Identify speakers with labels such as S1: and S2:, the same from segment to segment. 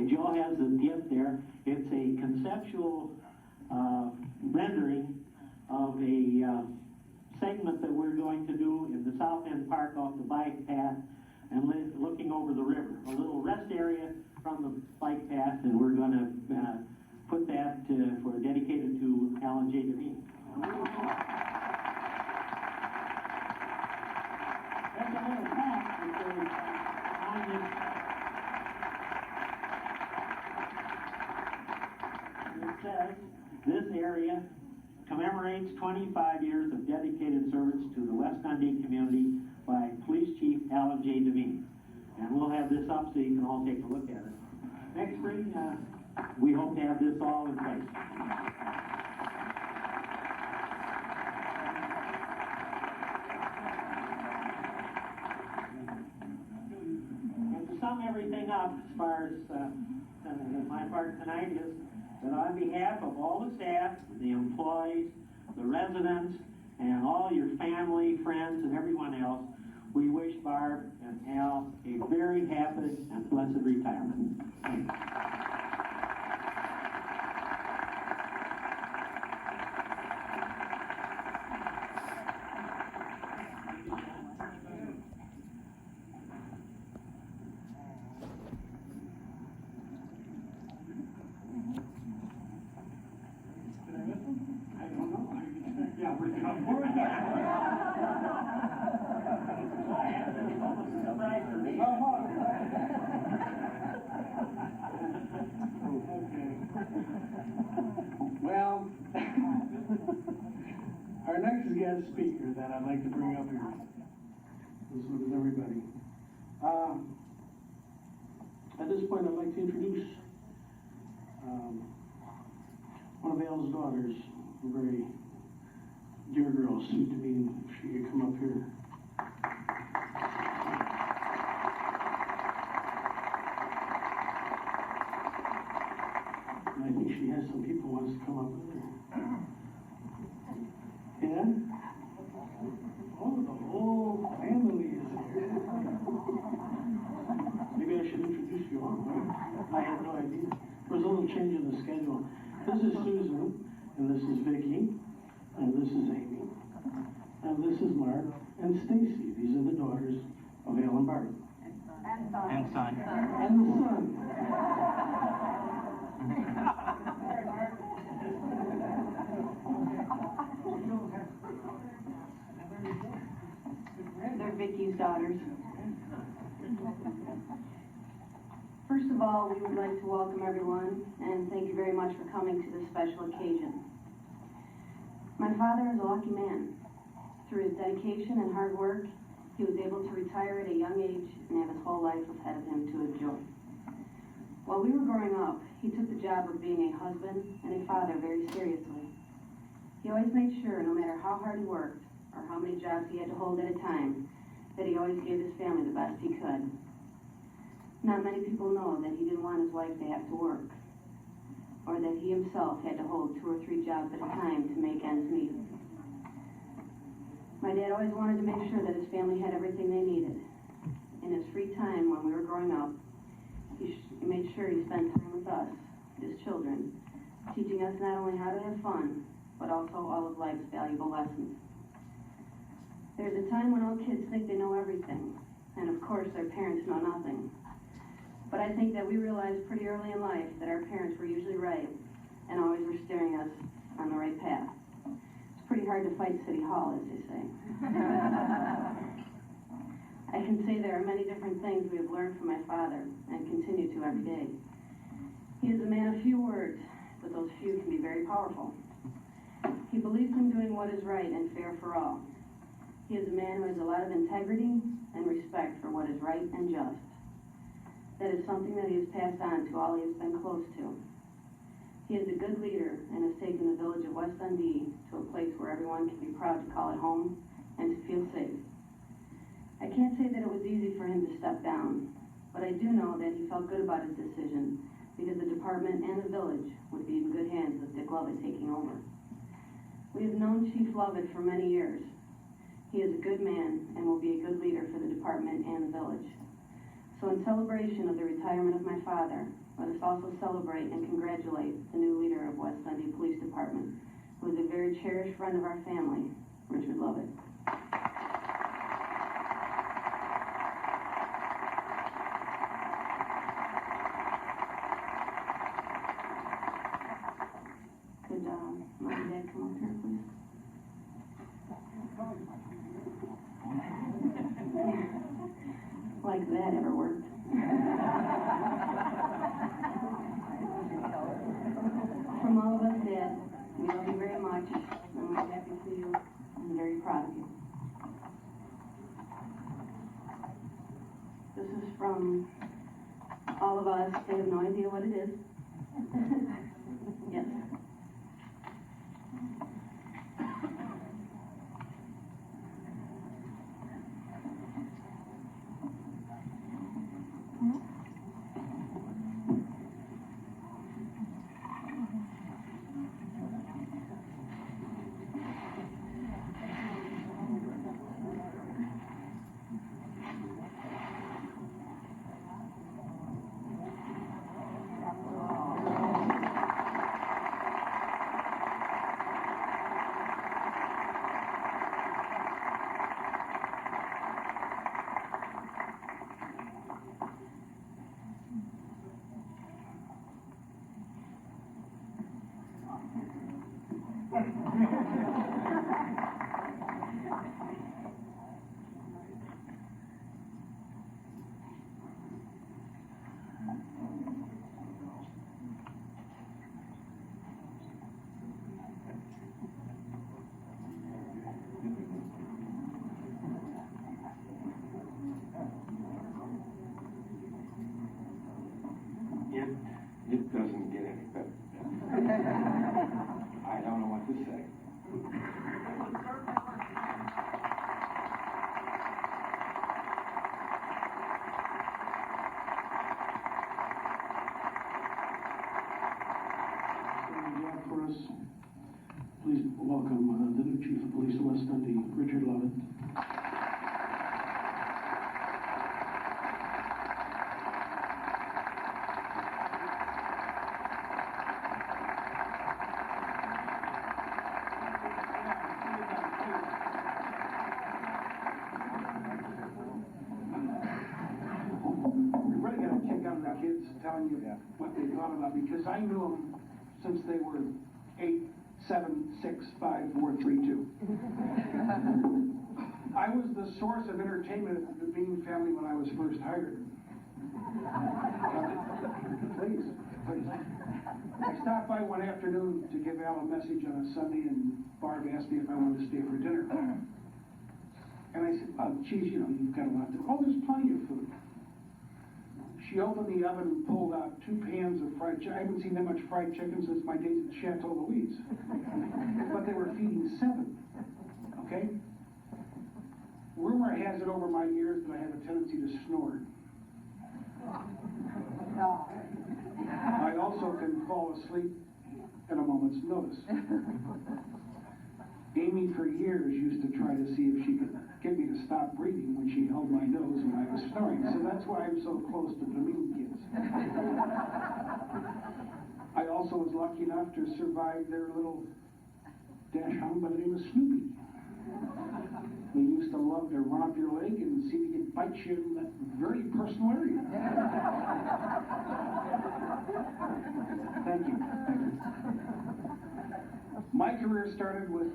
S1: Joe has a gift there. It's a conceptual rendering of a segment that we're going to do in the South End Park off the bike path and looking over the river. A little rest area from the bike path, and we're going to put that for dedicated to Alan J. Devine. There's a little fact that says on this, it says this area commemorates 25 years of dedicated service to the West Dundee community by Police Chief Alan J. Devine. And we'll have this up so you can all take a look at it. Next spring, we hope to have this all in place. And to sum everything up, as far as my part tonight is that on behalf of all the staff, the employees, the residents, and all your family, friends, and everyone else, we wish Barb and Al a very happy and blessed retirement. Thanks.
S2: Well, our next guest speaker that I'd like to bring up here is with everybody. At this point, I'd like to introduce one of Al's daughters, a very dear girl, soon to be, if she could come up here. I think she has some people who wants to come up with her. Yeah? Oh, the whole family is here. Maybe I should introduce you all, right? I had no idea. There's a little change in the schedule. This is Susan, and this is Vicki, and this is Amy, and this is Mark, and Stacy. These are the daughters of Al and Barb.
S3: And son.
S4: And son.
S2: And the son.
S3: They're Vicky's daughters. First of all, we would like to welcome everyone and thank you very much for coming to this special occasion. My father is a lucky man. Through his dedication and hard work, he was able to retire at a young age and have his whole life ahead of him to enjoy. While we were growing up, he took the job of being a husband and a father very seriously. He always made sure, no matter how hard he worked or how many jobs he had to hold at a time, that he always gave his family the best he could. Not many people know that he didn't want his wife to have to work, or that he himself had to hold 2 or 3 jobs at a time to make ends meet. My dad always wanted to make sure that his family had everything they needed. In his free time when we were growing up, he made sure he spent time with us, his children, teaching us not only how to have fun, but also all of life's valuable lessons. There's a time when all kids think they know everything, and of course their parents know nothing. But I think that we realized pretty early in life that our parents were usually right and always were steering us on the right path. It's pretty hard to fight City Hall, as they say. I can say there are many different things we have learned from my father and continue to every day. He is a man of few words, but those few can be very powerful. He believes in doing what is right and fair for all. He is a man who has a lot of integrity and respect for what is right and just. That is something that he has passed on to all he has been close to. He is a good leader and has taken the village of West Dundee to a place where everyone can be proud to call it home and to feel safe. I can't say that it was easy for him to step down, but I do know that he felt good about his decision because the department and the village would be in good hands with Dick Lovett taking over. We have known Chief Lovett for many years. He is a good man and will be a good leader for the department and the village. So in celebration of the retirement of my father, Let us also celebrate and congratulate the new leader of West Dundee Police Department, who is a very cherished friend of our family, Richard Lovett. Could Mom and Dad come up here, please? Like that ever worked. From all of us, Dad, we love you very much, and we're happy for you, and very proud of you. This is from all of us. They have no idea what it is. Yes.
S4: It doesn't get any better. I don't know what to say.
S2: For us, please welcome the new Chief of Police of West Dundee, Richard Lovett.
S4: We really got a kick out of the kids telling you what they thought about me, because I knew them since they were 8, 7, 6, 5, 4, 3, 2. I was the source of entertainment at the Bean family when I was first hired. Please. I stopped by one afternoon to give Al a message on a Sunday, and Barb asked me if I wanted to stay for dinner. And I said, geez, you've got a lot to... Oh, there's plenty of food. She opened the oven and pulled out 2 pans of fried chicken. I haven't seen that much fried chicken since my days at Chateau Louise. But they were feeding 7, okay? Rumor has it over my years that I have a tendency to snore. I also can fall asleep at a moment's notice. Amy, for years, used to try to see if she could get me to stop breathing when she held my nose when I was snoring. So that's why I'm so close to the mean kids. I also was lucky enough to survive their little dash hound by the name of Snoopy. They used to love to run up your leg and see if he could bite you in that very personal area. Thank you. My career started with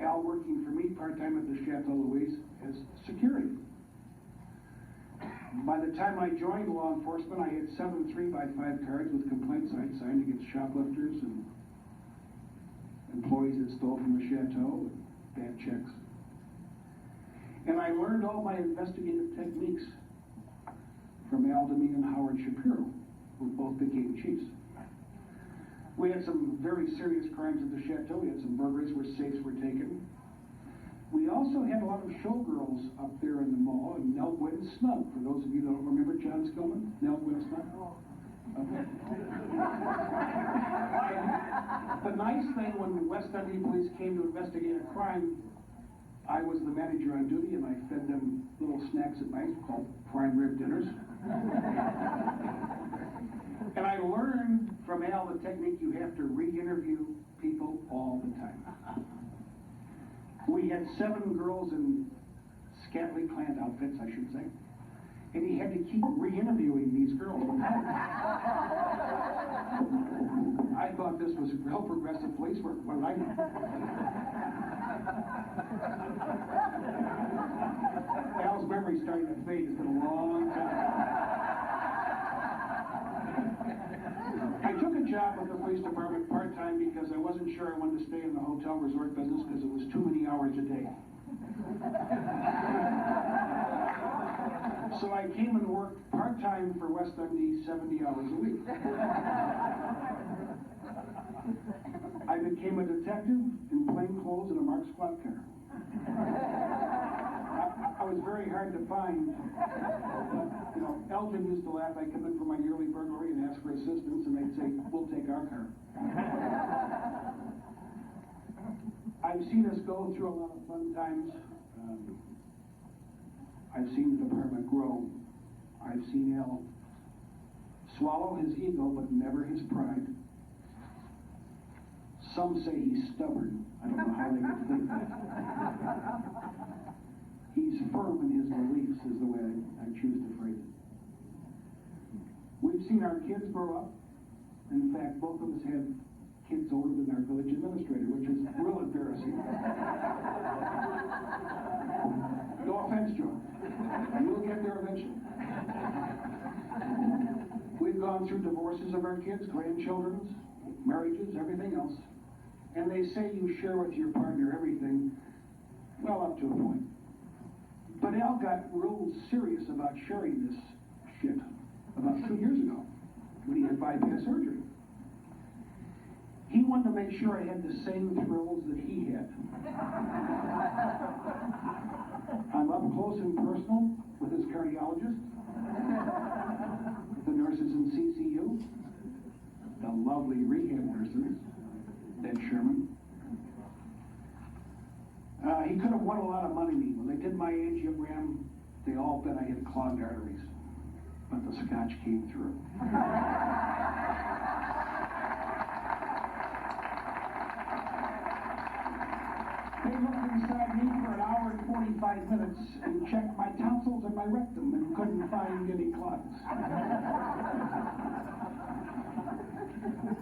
S4: Al working for me part-time at the Chateau Louise as security. By the time I joined law enforcement, I had 7 3x5 cards with complaints I'd signed against shoplifters and employees that stole from the Chateau and bad checks. And I learned all my investigative techniques from Al Deming and Howard Shapiro, who both became chiefs. We had some very serious crimes at the Chateau. We had some burglaries where safes were taken. We also had a lot of showgirls up there in the mall, and Nell Gwynn Snug. For those of you who don't remember John Skillman, Nell Gwynn Snug. Okay. The nice thing, when the West Dundee police came to investigate a crime, I was the manager on duty, and I fed them little snacks at night called prime rib dinners. And I learned from Al the technique you have to re-interview people all the time. We had 7 girls in scantily clad outfits, I should say. And he had to keep re-interviewing these girls. I thought this was real progressive police work. What did I know? Al's memory's starting to fade. It's been a long time. I took a job with the police department part-time because I wasn't sure I wanted to stay in the hotel resort business because it was too many hours a day. So I came and worked part-time for West Dundee 70 hours a week. I became a detective in plain clothes in a marked squad car. I was very hard to find. You know, Elgin used to laugh. I'd come in for my yearly burglary and ask for assistance, and they'd say, "We'll take our car." I've seen us go through a lot of fun times. I've seen the department grow. I've seen Al swallow his ego, but never his pride. Some say he's stubborn. I don't know how they could think that. He's firm in his beliefs, is the way I choose to phrase it. We've seen our kids grow up. In fact, both of us have kids older than our village administrator, which is real embarrassing. No offense, Joe. You'll get there eventually. We've gone through divorces of our kids, grandchildren's, marriages, everything else. And they say you share with your partner everything, well, up to a point. But Al got real serious about sharing this shit about 2 years ago when he had bypass surgery. He wanted to make sure I had the same thrills that he had. I'm up close and personal with his cardiologist, with the nurses in CCU, the lovely rehab nurses, Ed Sherman. He could have won a lot of money. When they did my angiogram, they all bet I had clogged arteries. But the scotch came through. They looked inside me for an hour and 45 minutes and checked my tonsils and my rectum and couldn't find any clots.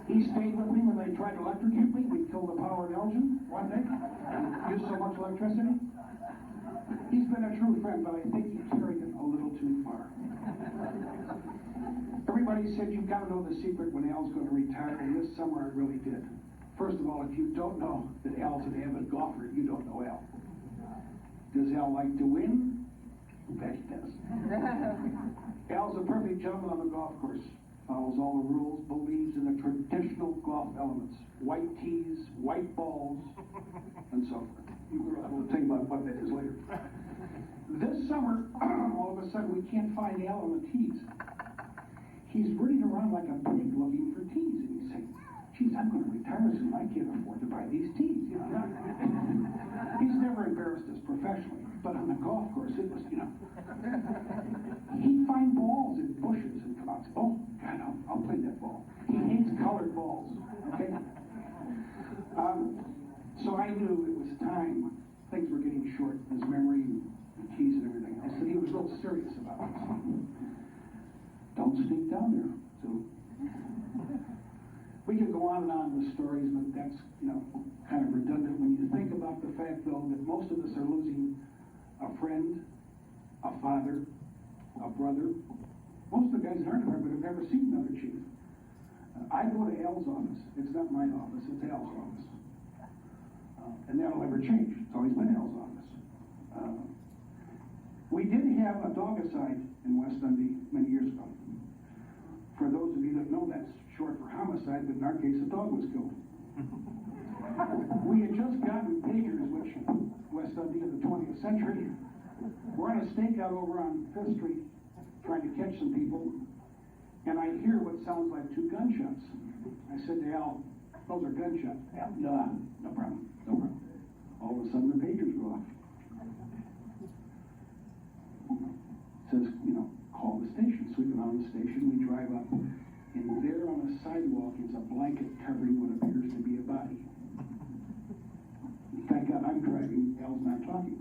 S4: He stayed with me when they tried to electrocute me. We killed the power in Elgin one day. Used so much electricity. He's been a true friend, but I think he carried it a little too far. Everybody said, "You've got to know the secret when Al's going to retire," and this summer I really did. First of all, if you don't know that Al's an avid golfer, you don't know Al. Does Al like to win? I bet he does. Al's a perfect gentleman on the golf course. Follows all the rules, believes in the traditional golf elements. White tees, white balls, and so forth. We'll tell you about what that is later. This summer, all of a sudden, we can't find Al on the tees. He's running around like a pig looking for tees, and he's saying, "Geez, I'm going to retire soon. I can't afford to buy these tees." You know? He's never embarrassed us professionally, but on the golf course, it was, he'd find balls in bushes and come out and say, "Oh, God, I'll play that ball." He hates colored balls, okay? So I knew it was time. Things were getting short, his memory and the keys and everything else, and he was a little serious about it. Don't sneak down there. So we can go on and on with stories, but that's, kind of redundant when you think about the fact, though, that most of us are losing a friend, a father, a brother. Most of the guys in our department have never seen another chief. I go to Al's office. It's not my office, it's Al's office. And that'll never change. It's always been Al's office. We did have a dog-a-side in West Dundee many years ago. For those of you that know, that's short for homicide, but in our case, a dog was killed. We had just gotten pagers, which West Dundee in the 20th century. We're on a stakeout over on 5th Street, trying to catch some people, and I hear what sounds like 2 gunshots. I said to Al, "Those are gunshots." Al, no problem. All of a sudden, the pagers go off. It says, call the station. So the station. We drive up, and there on the sidewalk is a blanket covering what appears to be a body. Thank God I'm driving, Al's not talking.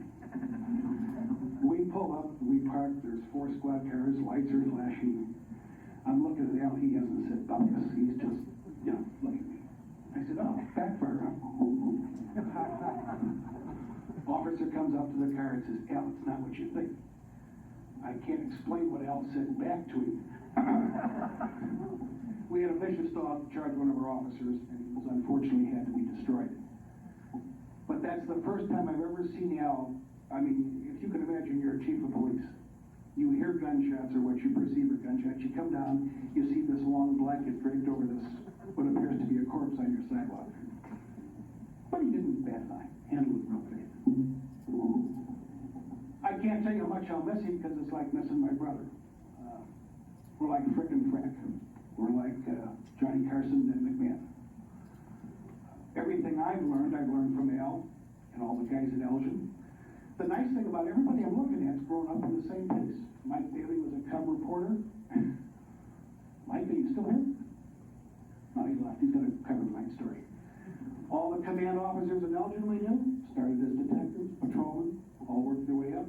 S4: We pull up, we park, there's 4 squad cars, lights are flashing. I'm looking at Al, he hasn't said bumpus, he's just, looking at me. I said, oh, backfire. Officer comes up to the car and says, Al, it's not what you think. I can't explain what Al said back to him. We had a vicious dog charge one of our officers, and he was unfortunately had to be destroyed. But that's the first time I've ever seen Al. I mean, if you can imagine, you're a chief of police. You hear gunshots or what you perceive are gunshots. You come down, you see this long blanket draped over this, what appears to be a corpse on your sidewalk. But he didn't bat an eye. Handled it real good. I can't tell you how much I'll miss him because it's like missing my brother. We're like frickin' Frank. We're like Johnny Carson and McMahon. Everything I've learned from Al and all the guys at Elgin. The nice thing about everybody I'm looking at is grown up in the same place. Mike Daly was a cub reporter. Mike, are you still here? No, he left. He's going to cover tonight's story. All the command officers in Elgin we knew started as detectives, patrolmen, all worked their way up.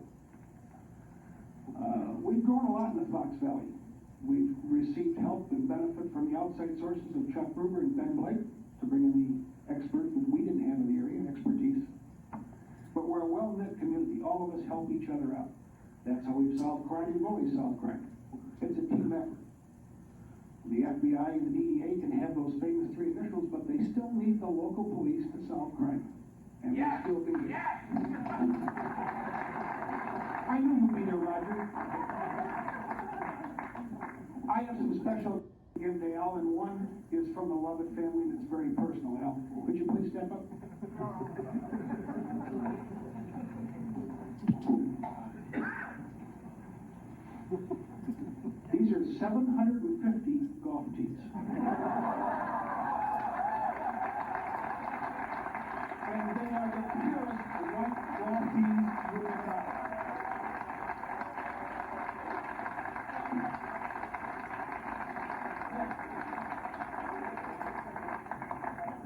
S4: We've grown a lot in the Fox Valley. We've received help and benefit from the outside sources of Chuck Ruger and Ben Blake to bring in the experts that we didn't have in the area, expertise. But we're a well-knit community. All of us help each other out. That's how we've solved crime. We've always solved crime. It's a team effort. The FBI and the DEA can have those famous 3 initials, but they still need the local police to solve crime. And we'll still be here. I knew you'd be there, Roger. I have some special to give to Al, and one is from the Lovett family, and it's very personal. Al, could you please step up? These are 750 golf tees. And they are the purest white golf tees you will find.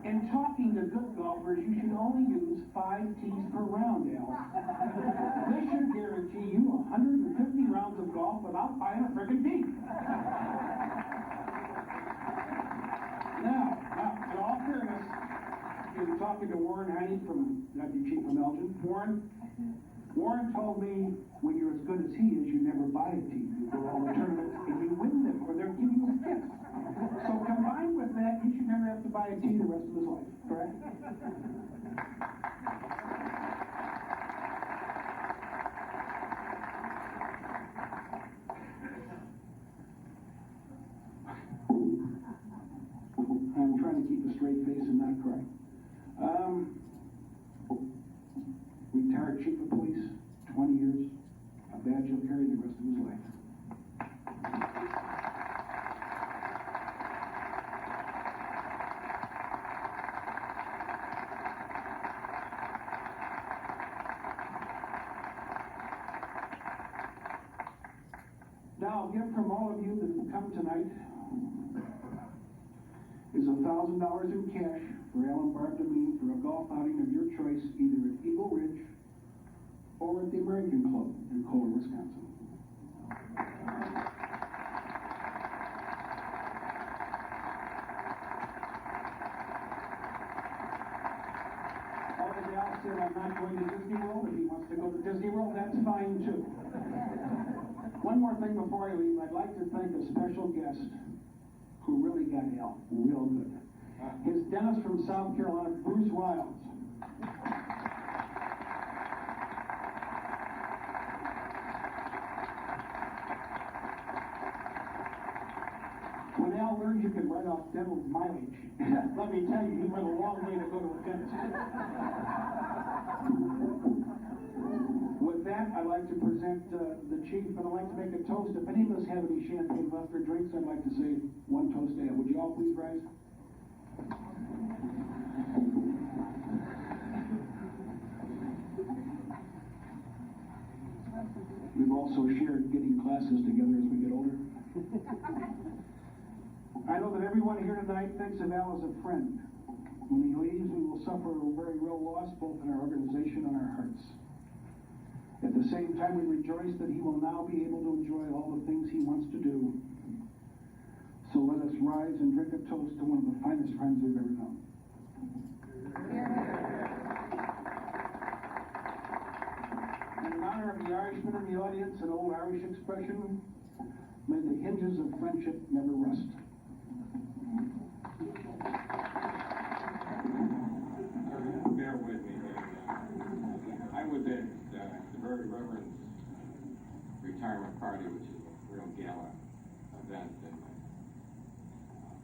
S4: In talking to good golfers, you should only use 5 tees per round, Al. This should guarantee you 150 rounds of golf without buying a friggin' tee. Now, in all fairness, you're talking to Warren Heine from Deputy Chief from Elgin. Warren told me when you're as good as he is, you never buy a tee. You go to all the tournaments and you win them, or they're giving you gifts. So combined with that, he should never have to buy a tee the rest of his life, correct? I'm trying to keep a straight face and not cry. Retired chief of police, 20 years, a badge he'll carry the rest of his life. Now, a gift from all of you that have come tonight is $1,000 in cash for Alan Barb to me for a golf outing of your choice, either at Eagle Ridge or at the American Club in Kohler, Wisconsin. Already Al said I'm not going to Disney World. If he wants to go to Disney World, that's fine too. One more thing before I leave, I'd like to thank a special guest who really got Al real good. His dentist from South Carolina, Bruce Wiles. When Al learned you could write off dental mileage, let me tell you, he went a long way to go to a dentist. With that, I'd like to present the chief, and I'd like to make a toast. If any of us have any champagne left or drinks, I'd like to say one toast to Al. Would you all please rise? We've also shared getting classes together as we get older. I know that everyone here tonight thinks of Al as a friend. When he leaves, we will suffer a very real loss, both in our organization and our hearts. At the same time, we rejoice that he will now be able to enjoy all the things he wants to do. So let us rise and drink a toast to one of the finest friends we've ever known. In honor of the Irishman in the audience, an old Irish expression, may the hinges of friendship never rust.
S5: Bear with me. I was at the Very Reverend's retirement party, which is a real gala event, and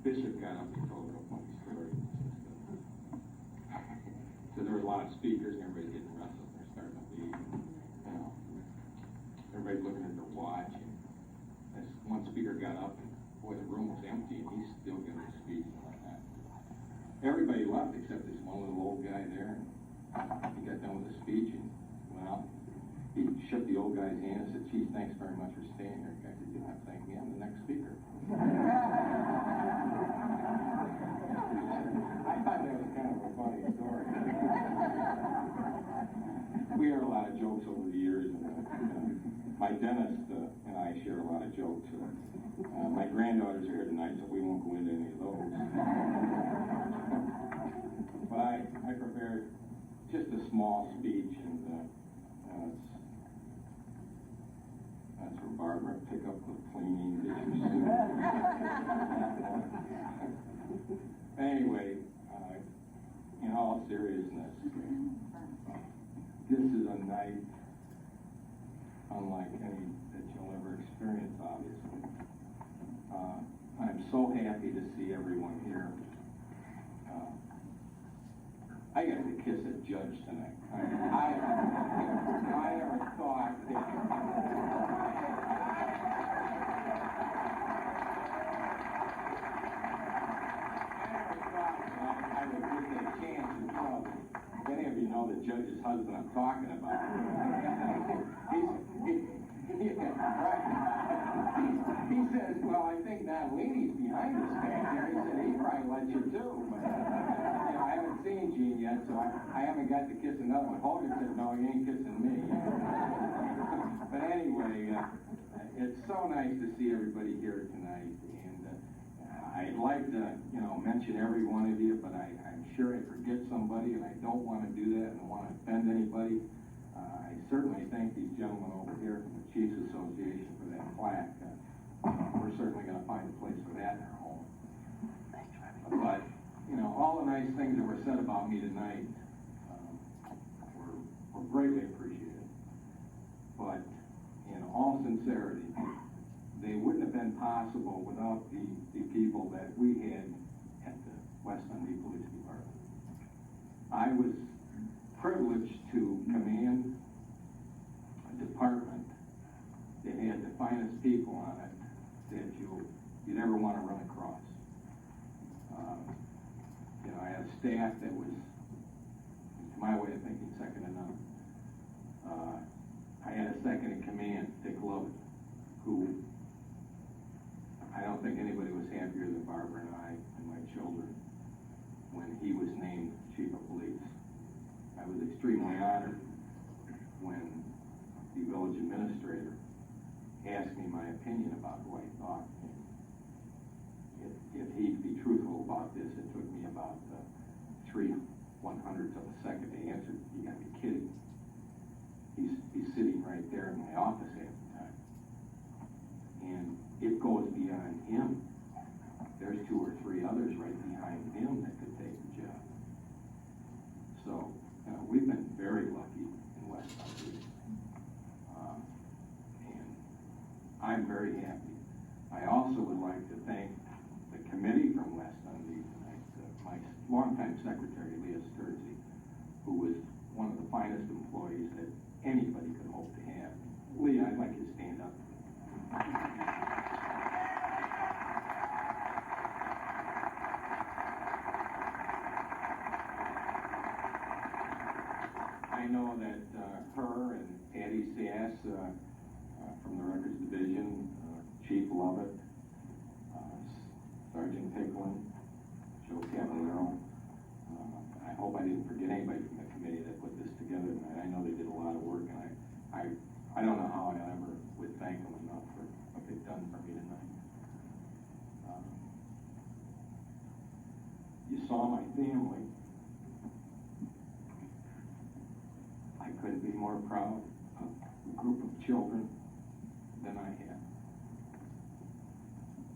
S5: Bishop got up and told a funny story. So there were a lot of speakers, and everybody's getting restless. They're starting to leave. You know, everybody's looking at their watch. And this one speaker got up, and boy, the room was empty, and he's still giving a speech like that. Everybody left except this one little old guy there. And he got done with the speech and went out. He shook the old guy's hand and said, "Geez, thanks very much for staying here." The guy said, "You don't have to thank me. I'm the next speaker." I thought that was kind of a funny story. We heard a lot of jokes over the years. My dentist and I share a lot of jokes. My granddaughters are here tonight, so we won't go into any of those. But I prepared just a small speech, and that's for Barbara. Pick up the cleaning, get your suit. Anyway, in all seriousness, this is a night unlike any that you'll ever experience, obviously. I'm so happy to see everyone here. I got to kiss a judge tonight. I never thought that. I would get that chance. And, many of you know the judge's husband I'm talking about. He says, "Well, I think Natalini's behind this man here." He said, "He probably let you too." But, I haven't seen Gene yet, so I haven't got to kiss another one. Hogan said, "No, he ain't kissing me." But anyway, it's so nice to see everybody here tonight. And I'd like to, mention every one of you, but I'm sure I forget somebody, and I don't want to do that and want to offend anybody. I certainly thank these gentlemen over here from the Chiefs Association for that plaque. We're certainly going to find a place for that in our home. But, all the nice things that were said about me tonight were greatly appreciated. But, in all sincerity, they wouldn't have been possible without the people that we had at the West Dundee Police Department. I was privileged to command a department that had the finest people on it that you'd ever want to run across. I had a staff that was, to my way of thinking, second to none. I had a second in command, Dick Lovett, who I don't think anybody was happier than Barbara and I and my children when he was named Chief of Police. I was extremely honored when the village administrator asked me my opinion about who I thought. If he'd be truthful about this, it took me about 3/100ths of a second to answer. You gotta be kidding. He's sitting right there in my office half the time. And it goes beyond him. There's 2 or 3 others right behind him that could take the job. So, we've been very lucky in West Dundee. And I'm very happy. I also would like to thank the committee from West Dundee tonight, my longtime secretary, Leah Sturzy, who was one of the finest employees that anybody could hope to have. Leah, I'd like you to stand up. I know that her and Patty Sass from the Records Division, Chief Lovett, Sergeant Picklin, Joe Cavallero. I hope I didn't forget anybody from the committee that put this together tonight. I know they did a lot of work, and I don't know how I ever would thank them enough for what they've done for me tonight. You saw my family. I couldn't be more proud of a group of children than I had.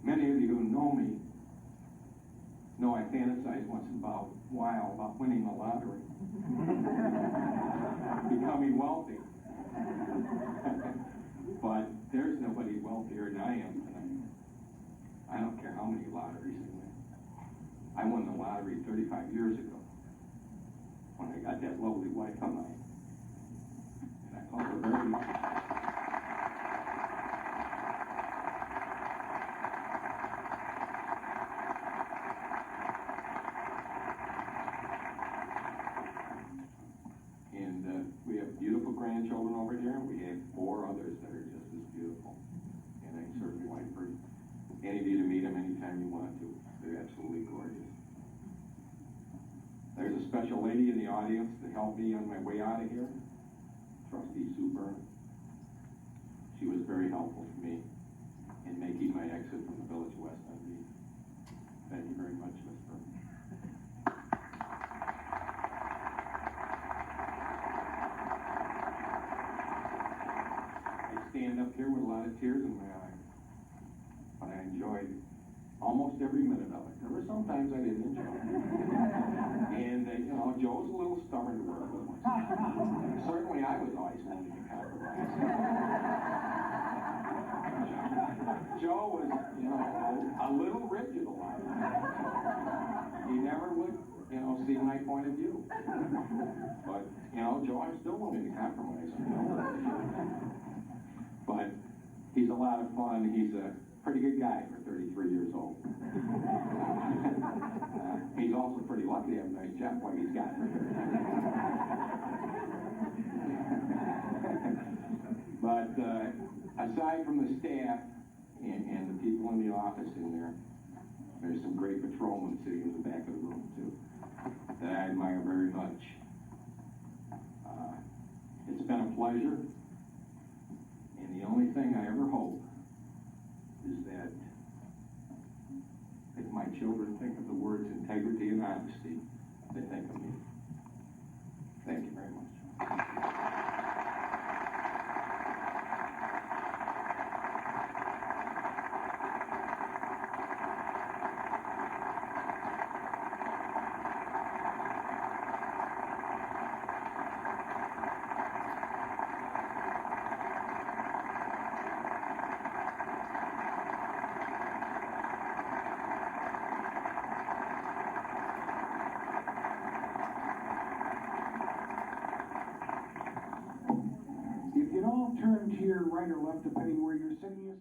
S5: Many of you who know me know I fantasize once in a while about winning the lottery, becoming wealthy. But there's nobody wealthier than I am tonight. I don't care how many lotteries I win. I won the lottery 35 years ago when I got that lovely wife on mine. And I felt her very... We have beautiful grandchildren over here, and we have 4 others that are just as beautiful. And I certainly like for any of you to meet them anytime you want to. They're absolutely gorgeous. There's a special lady in the audience that helped me on my way out of here, Trustee Sue Byrne. She was very helpful to me in making my exit from the Village West MD. Thank you very much, Ms. Byrne. Stand up here with a lot of tears in my eyes, but I enjoyed almost every minute of it. There were some times I didn't enjoy it. And, Joe's a little stubborn to work with. Certainly I was always willing to compromise. Joe was, a little rigid a lot. He never would, see my point of view. But, Joe, I'm still willing to compromise. But he's a lot of fun. He's a pretty good guy for 33 years old. He's also pretty lucky to have a nice job like he's got. But aside from the staff and the people in the office in there, there's some great patrolmen sitting in the back of the room too that I admire very much. It's been a pleasure. And the only thing I ever hope is that if my children think of the words integrity and honesty, they think of me. Thank you very much.
S4: If you'd all turn to your right or left, depending where you're sitting,